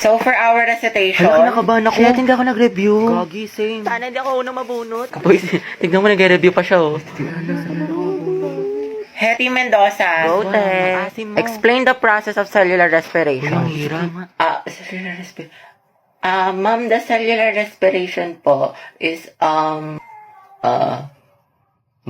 So, for our recitation... Hala, kinakabahan ako. Shit, hindi ako nag-review. Gagi, same. Sana hindi ako unang mabunot. Kapoy, tignan mo, nag-review pa siya, oh. Hetty Mendoza. Go, te. Explain the process of cellular respiration. Ang hirap. Cellular respiration. Ma'am, the cellular respiration po is,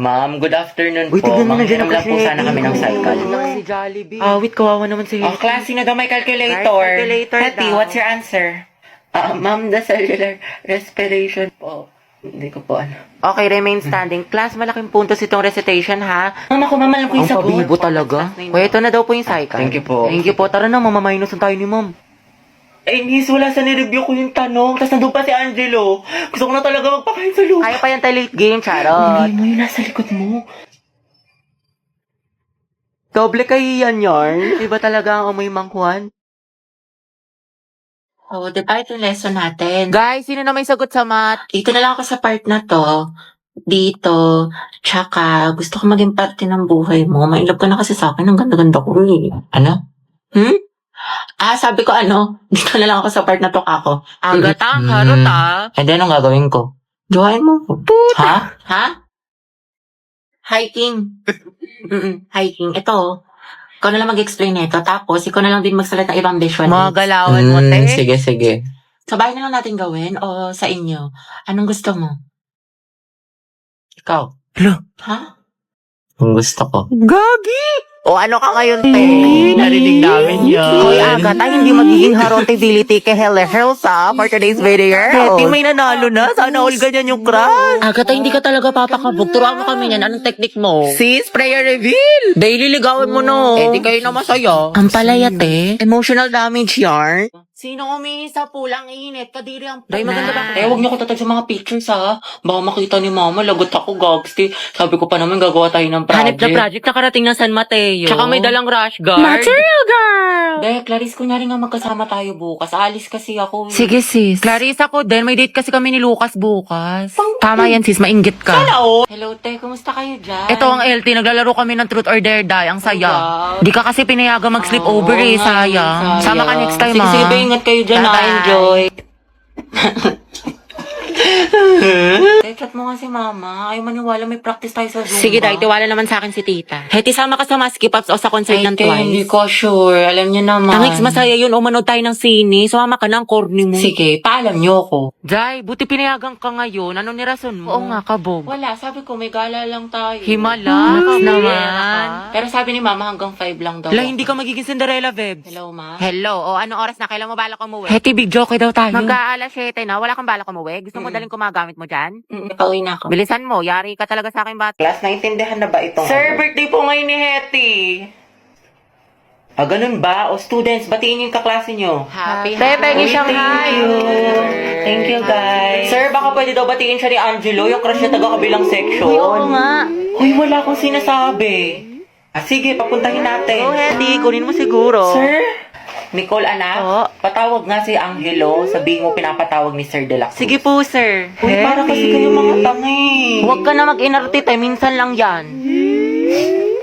Ma'am, good afternoon Uy, po. tignan mo, nandiyan ang Manghiram lang po sana kami ng cycle. Si Jollibee. Wait, kawawa naman si Oh, class, sino daw may calculator? Calculator Hetty, daw. what's your answer? Ma'am, the cellular respiration po. Hindi ko po ano. Okay, remain standing. Class, malaking puntos itong recitation, ha? Ma'am, ako mamalang ko yung Ang sagot. pabibo talaga. Kuya, ito na daw po yung cycle. Thank you po. Thank you po. Tara na, mamaminus na tayo ni ma'am. Eh, miss, wala sa nireview ko yung tanong. Tapos nandun pa si Angelo. Gusto ko na talaga magpakain sa loob. Kaya pa yan tayo late game, charot. Hindi mo yung nasa likod mo. Doble kayo yan, yarn. Iba talaga ang amoy mangkuhan. Oh, di ba ito yung lesson natin? Guys, sino na may sagot sa math? Dito na lang ako sa part na to. Dito. Tsaka, gusto ko maging parte ng buhay mo. Mailap ka na kasi sa akin. Ang ganda-ganda ko eh. Ano? Sabi ko dito na lang ako sa part na to ako. Agatang, harot ah. And then, anong gagawin ko? Jowain mo. Ha? Ha? Hiking. Hiking. Ito. Ikaw na lang mag-explain nito. Tapos, ikaw na lang din magsalat ng ibang visual. Mga galawan mo, te. Sige. Sa bahay na lang natin gawin o sa inyo? Anong gusto mo? Ikaw. Hala. Ha? Ang gusto ko. Gagi! O ano ka ngayon, te? Narinig namin yan. Hoy, Agatha, hindi magiging harontability kay Helsa for today's video. Hetty, may nanalo na. Sana all ganyan yung crush. Agatha, hindi ka talaga papakabog. Turuan mo kami yan. Anong technique mo? Sis, prayer reveal. Daily ligawan mo no. di kayo na masaya. Ang palaya, te. Emotional damage yarn. Sino umihi sa pulang init? Kadiri ang Day, maganda ba? Huwag niyo ko tatag sa mga pictures, ha? Baka makita ni mama, lagot ako, gagsti. Sabi ko pa naman, gagawa tayo ng project. Hanip na project nakarating ng San Mateo. Tsaka may dalang rush guard. Material girl! Be, Clarice, kunyari nga magkasama tayo bukas. Alis kasi ako. Sige, sis. Clarissa ko din. May date kasi kami ni Lucas bukas. Tama yan, sis. Mainggit ka. Hello, te. Kumusta kayo dyan? Ito ang LT. Naglalaro kami ng Truth or Dare Die. Ang saya. Wow. Di ka kasi pinayaga mag-sleep over eh. Sayang. Sama ka next time, Sige, be, ingat kayo dyan, Bye-bye. Enjoy. Chat mo nga si mama. Ayaw maniwala, may practice tayo sa Zumba. Sige, Day. Tiwala naman sa akin si tita. Hetty, sama ka sa Maski Pops o sa concert ng Twice. Hindi ko sure. Alam niyo naman. Tangix, masaya yun. O manood tayo ng sine. Sumama ka na ang corny mo. Sige, paalam niyo ako. Day, buti pinayagan ka ngayon. Anong nirason mo? Oo nga, kabog. Wala, sabi ko, may gala lang tayo. Himala. Naman. Pero sabi ni mama, hanggang 5 lang daw. Hala, hindi ka magiging Cinderella, Vebs. Hello, ma. Hello. O, anong oras na? Kailan mo balak umuwi? Hetty, big joke daw tayo. Magka-alas 7 na. Wala kang balak umuwi? Gusto mo daling kumagamit mo dyan? Pauwi na ako. Bilisan mo. Yari ka talaga sa akin, bata. Class, naintindihan na ba itong... Sir, birthday po ngayon ni Hetty. Ganun ba? O students, batiin niyo yung kaklase niyo. Happy Uy, Thank you, guys. Sir, baka pwede daw batiin siya ni Angelo, yung crush niya taga-kabilang section. Uy, oo nga. Uy, wala akong sinasabi. Sige, papuntahin natin. Oh, Hetty, kunin mo siguro. Sir? Nicole, anak, Oo. patawag nga si Angelo. Sabihin mo pinapatawag ni Sir De La Cruz. Sige po, sir. Uy, para kasi kayo mga tangi. Huwag ka na mag-inarte, minsan lang yan.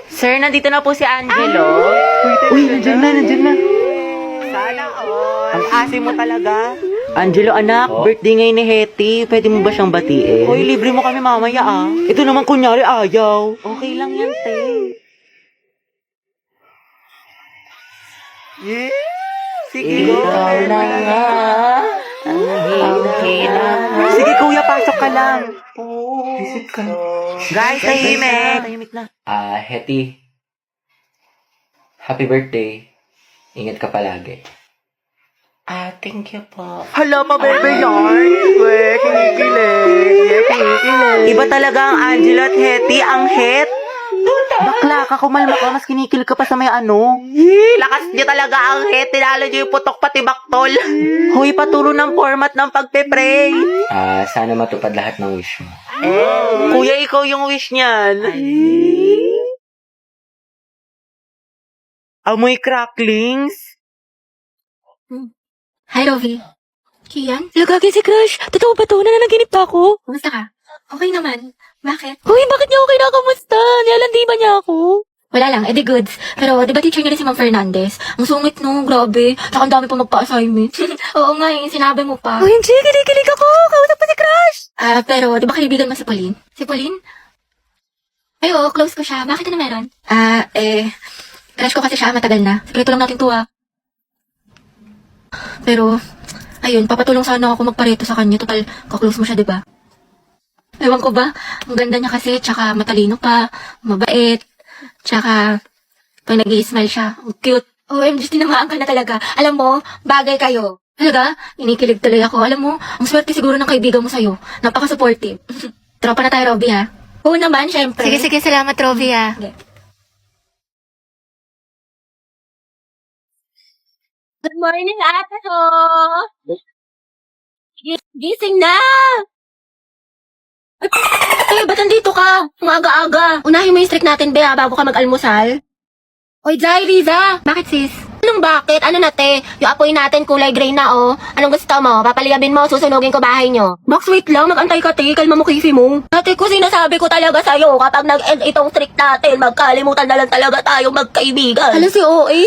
Sir, nandito na po si Angelo. Uy, nandiyan na. Sana all. Ang asim mo talaga. Angelo, anak, birthday ngayon ni Hetty. Pwede mo ba siyang batiin? Uy, libre mo kami mamaya ah. Ito naman kunyari ayaw. Okay lang yan, te. Sige, Ikaw na nga, ang hina. Sige, kuya, pasok ka lang. Visit ka. Guys, tahimik na. Hetty. Happy birthday. Ingat ka palagi. Thank you po. Hala, mabebe yarn. Kinikilig. Iba talaga ang Angelo at Hetty. Ang het. Bakla ka, kumalma ka. Mas kinikilig ka pa sa may ano. Lakas niya talaga ang het. Tinalo niyo yung putok pati baktol. Hoy, patulo ng format ng pagpe-pray. Sana matupad lahat ng wish mo. Kuya, ikaw yung wish niyan. Amoy cracklings. Hi, Rovi. Kian? Lagagi si Crush. Totoo ba to? Nananaginip pa ako? Kumusta ka? Okay naman. Bakit? Hoy, bakit niya ako kinakamusta? Nilalandi ba niya ako? Wala lang, edi goods. Pero, di ba teacher niya rin si Ma'am Fernandez? Ang sungit no, grabe. Tsaka ang dami pa magpa-assignment. Oo nga, yung sinabi mo pa. OMG, kinikilig ako! Kausap pa si Crush! Pero, di ba kaibigan mo si Pauline? Si Pauline? Ay, oo, close ko siya. Bakit na meron? Crush ko kasi siya, matagal na. Sikreto lang natin to, Pero, ayun, papatulong sana ako magpareto sa kanya. Total, kaklose mo siya, di ba? Ewan ko ba? Ang ganda niya kasi, tsaka matalino pa, mabait, tsaka pag nag-i-smile siya, ang cute. OMG, tinamaan ka na talaga. Alam mo, bagay kayo. Talaga? Inikilig tuloy ako. Alam mo, ang swerte siguro ng kaibigan mo sa'yo. Napaka-supportive. Tropa na tayo, Robby, ha? Oo naman, syempre. Sige, salamat, Robby, Good morning, ate ko! Gising na! Ay, ba't nandito ka? Umaga-aga. Unahin mo yung streak natin, Bea, bago ka mag-almusal. Oy, Jai, Riza! Bakit, sis? Anong bakit? Ano na, te? Yung apoy natin kulay gray na, oh. Anong gusto mo? Papaliyabin mo, susunugin ko bahay nyo. Box, wait lang. Mag-antay ka, te. Kalma mo, kisi mo. Ate ko, sinasabi ko talaga sa'yo, kapag nag-end itong streak natin, magkalimutan na lang talaga tayong magkaibigan. Alam si OA.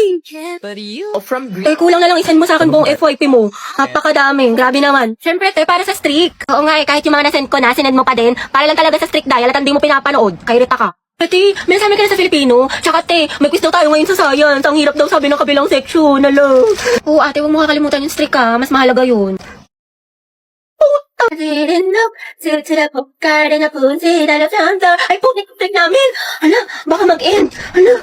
From Eh, kulang na lang isend mo sa akin buong FYP mo. Napakadami. Grabe naman. Siyempre, te, para sa streak. Oo nga, kahit yung mga nasend ko na, sinend mo pa din. Para lang talaga sa streak dial at hindi mo pinapanood. Kay Rita ka. Ate, may nasabi ka na sa Filipino. Tsaka, te, may quiz daw tayo ngayon sa science. Ang hirap daw sabi ng kabilang section. Alo. Oo, ate, huwag mo kakalimutan yung streak, ha. Mas mahalaga yun. Ay, putik streak namin. Hala, baka mag-end. Hala.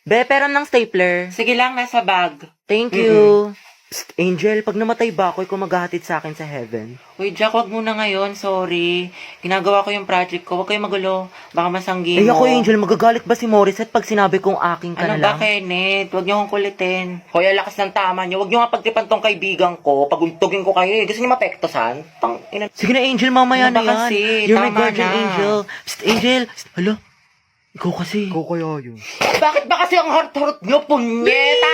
Be, pero ng stapler. Sige lang, nasa bag. Thank you. Psst, Angel, pag namatay ba ako, ikaw maghahatid sa akin sa heaven. Uy, Jack, wag muna ngayon. Sorry. Ginagawa ko yung project ko. Huwag kayong magulo. Baka masanggi mo. Ako, Angel, magagalit ba si Morissette pag sinabi kong aking ka Ano na ba, lang? Kenneth? Huwag niyo akong kulitin. Hoy, ang lakas ng tama niyo. Huwag niyo nga pagtipan tong kaibigan ko. Paguntugin ko kayo. Gusto niyo mapektosan? Sige na, Angel, mamaya Ano na ba yan. kasi? You're my Tama guardian na. angel. Psst, Angel. Psst, hala. Ikaw kasi. Ikaw kaya yun. Bakit ba kasi ang heart-heart niyo, punyeta?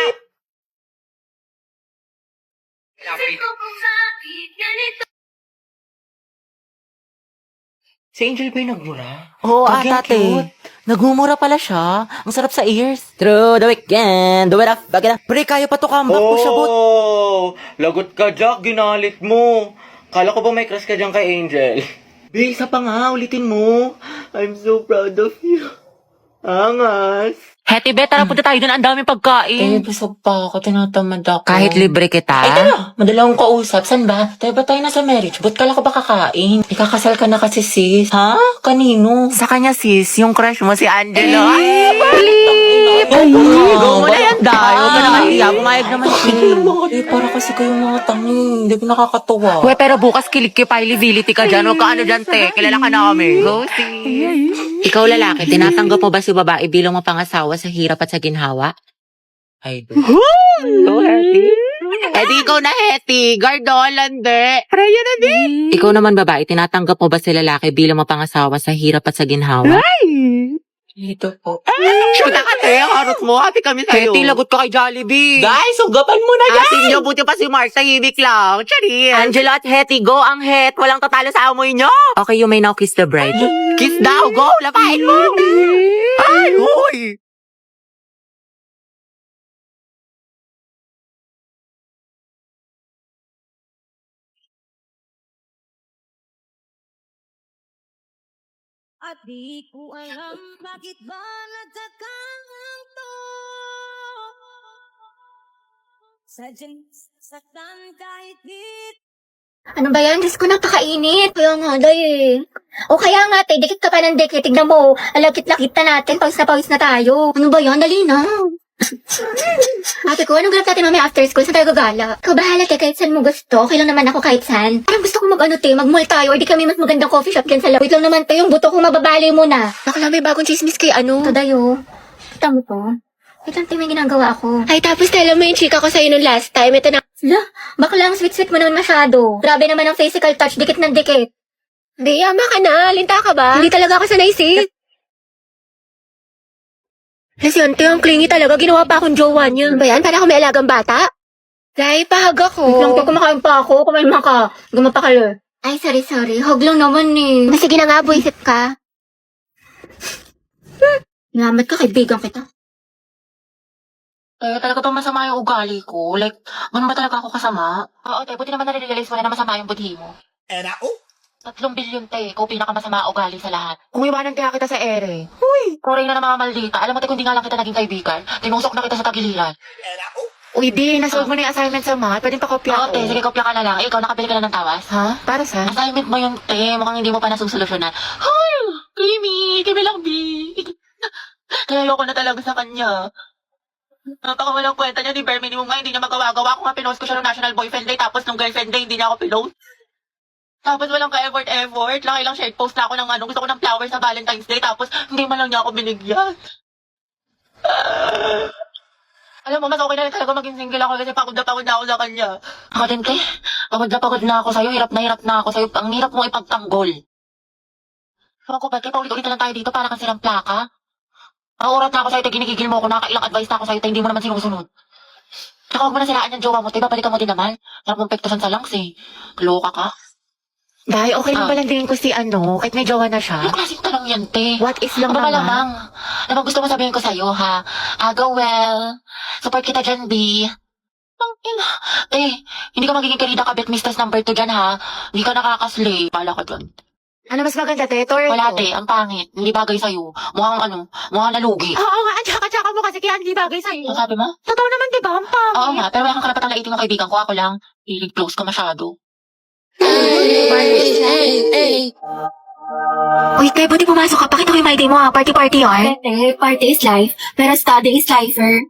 Si Angel ba yung nagmura? Oo, Pag yan, ate. cute. Nagmumura pala siya. Ang sarap sa ears. Through the weekend. Do it up. Bagay na. Pre, kaya pa to comeback ko siya, bot. Lagot ka, Jack. Ginalit mo. Kala ko ba may crush ka dyan kay Angel? Be, isa pa nga. Ulitin mo. I'm so proud of you. Angas. Heti, be, tara punta tayo dun. Ang daming pagkain. busog pa ako. Tinatamad ako. Kahit libre kita. Ay, tara. Madala akong kausap. San ba? Tayo ba tayo nasa marriage? Ba't kala ko ba kakain? Ikakasal ka na kasi, sis. Ha? Kanino? Sa kanya, sis, yung crush mo si Angelo. Eh, Ay, go mo na yan, Day. Huwag ka na kahiya. Bumayag naman siya. Para kasi kayong mga tangi. Hindi ko nakakatuwa. Uwe, pero bukas kilikipability ka dyan. Huwag ka ano dyan, te. Kilala ka namin. Go, sis. Ikaw lalaki, tinatanggap mo ba si babae bilang mapangasawa sa hirap at sa ginhawa? Ay, Go, Hetty. Edi ikaw na, Hetty. Gardolan, de. Preya na din. Ikaw naman, babae, tinatanggap mo ba si lalaki bilang mapangasawa sa hirap at sa ginhawa? dito po. Shoot ka, te. Ang harot mo. Happy kami sa'yo. Hetty, lagot ka kay Jollibee. Guys, sugapan mo na yan! Asin niyo, buti pa si Mark sa hibik lang. Charis. Angela at Hetty, go ang het. Walang tatalo sa amoy niyo. Okay, you may now kiss the bride. Kiss daw, go. Lapain mo. Ay, huy. At di ko alam bakit ba nagkakanto. Sadyang saktan kahit di. Ano ba yan? Diyos ko, napakainit. Kaya nga, day. O kaya nga, te, dikit ka pa ng dikit. Tignan mo, alakit-lakit na natin. Pawis na tayo. Ano ba yan? Dali na. Ate ko, anong ganap natin mamaya after school? Saan tayo gagala? Ikaw bahala, te, kahit saan mo gusto. Okay lang naman ako kahit saan. Parang gusto ko mag-mall tayo or di kami mas magandang coffee shop dyan sa loob. Wait lang naman, te, yung buto ko mababali mo na. Bakla, may bagong chismis kay ano? Ito, dayo. Kita mo to? Wait lang, te, may ginagawa ako. Ay, tapos tala mo yung chika ko sa'yo nung last time. Ito na. Hala, bakla, ang sweet-sweet mo naman masyado. Grabe naman ang physical touch, dikit ng dikit. Hindi, ama ka na. Linta ka ba? Hindi talaga ako sanay, sis. Lesyente, ang clingy talaga. Ginawa pa akong jowa niya. Ano ba yan? Para ako may alagang bata? Dahil pahag ako. Wait lang, kumakain pa ako. Kumain ka. Gumapakalo. Ay, sorry. Hog lang naman eh. Sige na nga, buisit ka. Salamat ka, kaibigan kita. Talaga bang masama yung ugali ko? Like, ganun ba talaga ako kasama? Oo, buti naman nare-realize mo na masama yung budhi mo. 3 bilyon, ikaw pinakamasama ugali sa lahat. Kung iwanan kaya kita sa ere. Koray na namamaldita. Alam mo, kung hindi nga lang kita naging kaibigan, tinusok na kita sa tagiliran. Uy, di, nasolve mo na yung assignment sa math. Pwedeng pakopya Oo, ko. sige, kopya ka na lang. Ikaw, nakabili ka na ng tawas? Ha? Para sa? Assignment mo yung mukhang hindi mo pa nasusolusyonan. Hoy! Kimi lang, B. Kaya ayoko na talaga sa kanya. Napakawalang kwenta niya ni Bare Minimum nga, hindi niya magawa-gawa. Ako nga pinost ko siya ng National Boyfriend Day, tapos nung Girlfriend Day, hindi niya ako pinost. Tapos walang ka-effort. Lang shared post na ako ng gusto ko ng flowers sa Valentine's Day, tapos hindi man lang niya ako binigyan. Alam mo, mas okay na rin talaga maging single ako kasi pagod na ako sa kanya. Ako din, te. Pagod na ako sa'yo. Hirap na ako sa'yo. Ang hirap mo ipagtanggol. Ewan ko ba, te, paulit-ulit na lang tayo dito para kang sirang plaka. Ang oras na ako sa'yo, te, ginigigil mo ako. Nakailang advice na ako sa'yo, te, hindi mo naman sinusunod. Tsaka huwag mo na siraan yung jowa mo, te. Babalikan mo din naman. Harap mong pektusan sa langs, eh. Loka ka. Dahil okay lang ba lang din ko si kahit may jowa na siya? Yung klaseng tanong yan, te. What if lang Ano ba naman? lamang? Ano bang gusto mo sabihin ko sa'yo, ha? Go well. Support kita dyan, B. Ang ina. Hindi ka magiging karida kabit mistress number 2 dyan, ha? Hindi ka nakakaslay. Pala ka dyan. Ano mas maganda, te? Torre Wala, ko? te. Ang pangit. Hindi bagay sa'yo. Mukhang nalugi. Oo nga, tsaka mo kasi kaya hindi bagay sa'yo. Ano sabi mo? Totoo naman, di ba? Ang pangit. Oo nga, pero wala kang karapatang laitin ng kaibigan ko. Ako lang. Close ka masyado. Uy, te, buti pumasok ka. Pakita ko yung my day mo, ha? Party yarn. Party is life, pero study is lifer.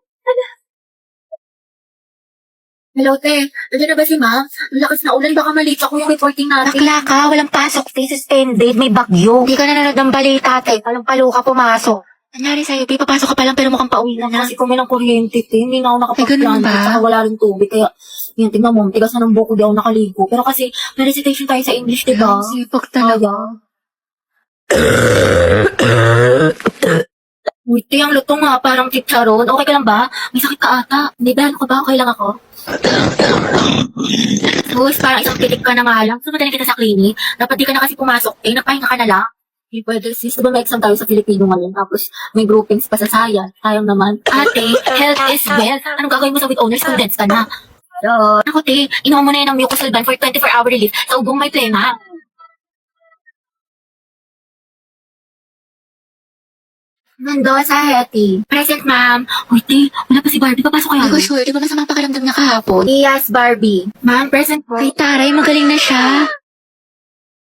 Hello, te. Nandiyan na ba si ma'am? Ang lakas na ulan, baka malate ako yung reporting natin. Bakla ka, walang pasok. Te, suspended, may bagyo. Hindi ka nanonood ng balita, te. Palang-palo ka pumasok. Nangyari sa'yo, te, papasok ka pa lang pero mukhang pauwi na na. Kasi kung may ng kuryente, te, hindi na ako nakapag-plan. ganun ba? At saka wala rin tubig. Kaya, yun, tingnan mo, tigas na ng buko, di ako nakaligo. Pero kasi, may recitation tayo sa English, di ba? Sipag talaga. Uy, te, ang lutong nga, parang chicharon. Okay ka lang ba? May sakit ka ata. Hindi ba? Ano ka ba? Okay lang ako? Sus, parang isang pitik ka na nga lang. Sumunod kita sa clinic. Dapat di ka na kasi pumasok. Napahinga ka na lang. Hindi pwede, sis. Diba may exam tayo sa Filipino ngayon? Tapos, may groupings pa sa science. Sayang naman. Ate, health is wealth. Anong gagawin mo sa with honors? Students ka na. Ako, te, inuha mo na yan ng mucosolvan for 24-hour relief sa ubong may plema. Mendoza, Hetty. Present, ma'am. Uy, te, wala pa si Barbie. Papasok kaya? Hindi ko sure, di ba masama pakiramdam niya kahapon? Yes, Barbie. Ma'am, present po. Ay, taray, magaling na siya.